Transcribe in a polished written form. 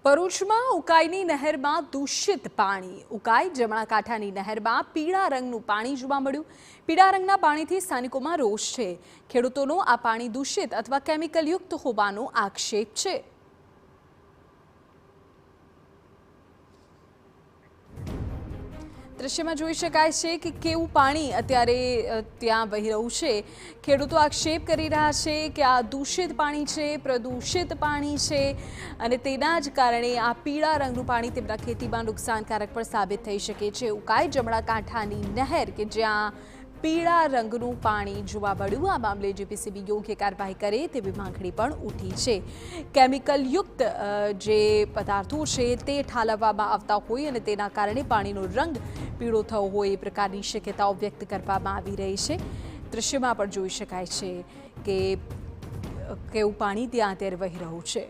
ભરૂચમાં ઉકાઈની નહેરમાં દૂષિત પાણી. ઉકાઈ જમણા કાંઠાની નહેરમાં પીળા રંગનું પાણી જોવા મળ્યું. પીળા રંગના પાણીથી સ્થાનિકોમાં રોષ છે. ખેડૂતોનો આ પાણી દૂષિત અથવા કેમિકલયુક્ત હોવાનો આક્ષેપ છે. દ્રશ્યમાં જોઈ શકાય છે કે કેવું પાણી અત્યારે ત્યાં વહી રહ્યું છે. ખેડૂતો આક્ષેપ કરી રહ્યા છે કે આ દૂષિત પાણી છે, પ્રદૂષિત પાણી છે અને તેના જ કારણે આ પીળા રંગનું પાણી તેમના ખેતીમાં નુકસાનકારક પણ સાબિત થઈ શકે છે. ઉકાઈ જમણા કાંઠાની નહેર કે જ્યાં પીળા રંગનું પાણી જોવા મળ્યું, આ મામલે જીપીસીબી યોગ્ય કાર્યવાહી કરે તેવી માંગણી પણ ઉઠી છે. કેમિકલયુક્ત જે પદાર્થો છે તે ઠાલવવામાં આવતા હોય અને તેના કારણે પાણીનો રંગ પીળો થયો હોય એ પ્રકારની શક્યતાઓ વ્યક્ત કરવામાં આવી રહી છે. દ્રશ્યમાં પણ જોઈ શકાય છે કે કેવું પાણી ત્યાં અત્યારે વહી રહ્યું છે.